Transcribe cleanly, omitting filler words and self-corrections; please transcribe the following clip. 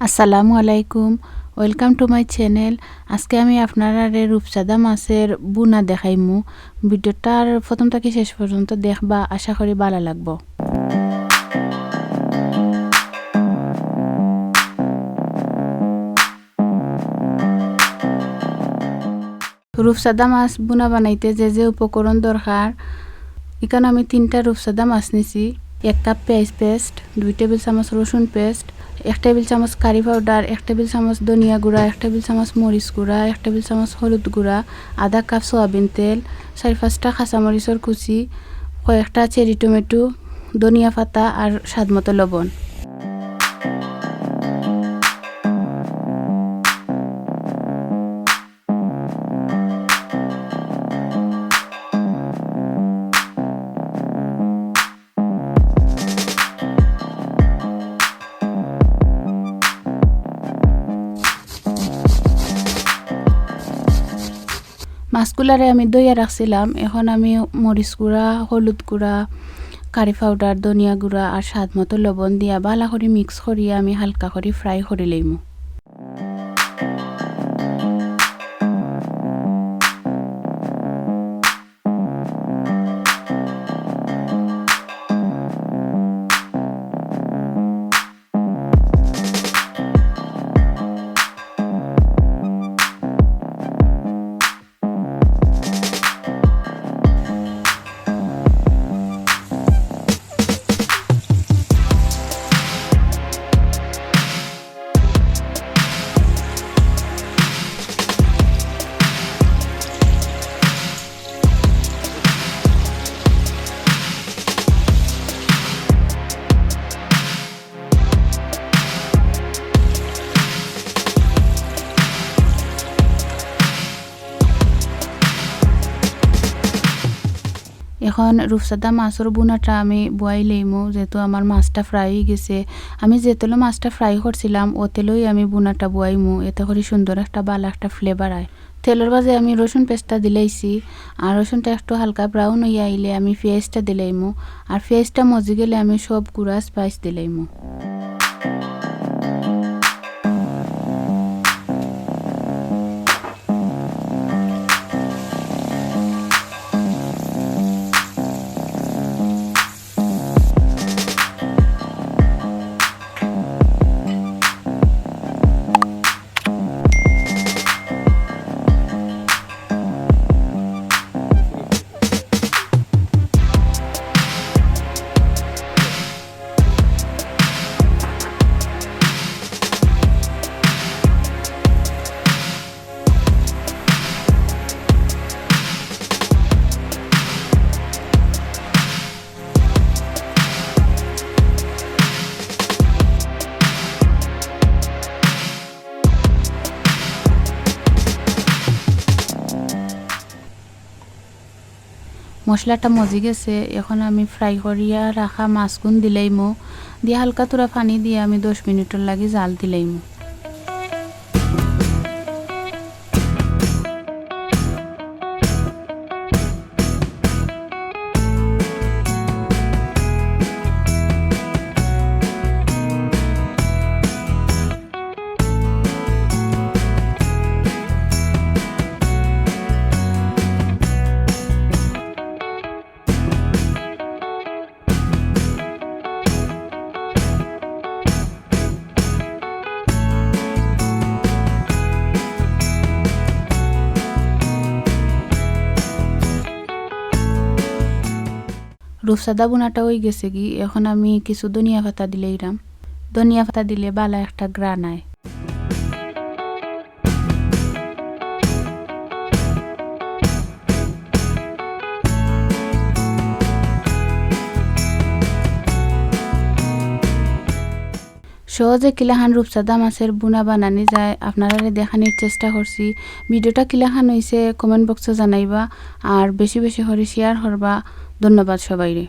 আসসালামু আলাইকুম, welcome to my channel. আজকে আমি আপনারা রূপচাঁদা মাছের বুনা দেখাইমু। ভিডিওটার প্রথম থেকে শেষ পর্যন্ত দেখবা, আশা করি ভালো লাগবো। রূপচাঁদা মাছ বুনা বানাইতে যে যে উপকরণ দরকার, এখানে আমি 3টা রূপচাঁদা মাছ নিছি। 1 কাপ পেঁয়াজ পেস্ট, 2 টেবিল চামচ রসুন পেস্ট, 1 টেবিল চামচ কারি পাউডার, 1 টেবিল চামচ ধনিয়া গুঁড়া, 1 টেবিল চামচ মরিচ গুঁড়া, 1 টেবিল চামচ হলুদ গুঁড়া, আধা কাপ সয়াবিন তেল, 4-5টা কাঁচামরিচের কুচি, কয়েকটা চেরি টমেটো, ধনিয়া পাতা আর স্বাদমতো লবণ। মাছগুলারে আমি দইয়া রাখছিলাম। এখন আমি মরিচ গুঁড়া, হলুদ গুঁড়া, কারি পাউডার, ধনিয়া গুঁড়া আর স্বাদ মতো লবণ দিয়া ভালো করে মিক্স করিয়া আমি হালকা করে ফ্রাই করে লইমু। এখন রূপচাঁদা মাছের বুনাটা আমি বয়াই লইমু, যেহেতু আমার মাছটা ফ্রাই হয়ে গেছে। আমি যে তেলে মাছটা ফ্রাই করছিলাম ও তেলেই আমি বুনাটা বয়াইমু, এতে করে সুন্দর একটা ভালো একটা ফ্লেভার আয়। তেলের মাঝে আমি রসুন পেস্টটা দিলাইছি, আর রসুনটা একটু হালকা ব্রাউন হয়ে আইলে আমি পেঁয়াজটা দিলাইমু, আর পেঁয়াজটা মজে গেলে আমি সব গুঁড়া স্পাইস দিলাইমু। মশলাটা মজে গেছে। এখন আমি ফ্রাই করিয়া রাখা মাছগুন দিলাইমু, দিয়ে হালকা তোরা পানি দিয়ে আমি 10 মিনিটের লাগি জাল দিলাইমু। রূপচাঁদা বুনাটা হয়ে গেছে কি, এখন আমি কিছু ধনিয়া পাতা দিলাইরাম। ধনিয়া পাতা দিলে ভালো একটা গ্রান আয়। সহজে কিলাখান রূপচাঁদা মাছের বুনা বানানি যায়, আপনারা দেখানোর চেষ্টা করছি। ভিডিওটা কিলাখান হয়েছে কমেন্ট বক্সে জানাইবা, আর বেশি বেশি করে শেয়ার করবা। ধন্যবাদ সবাইরে।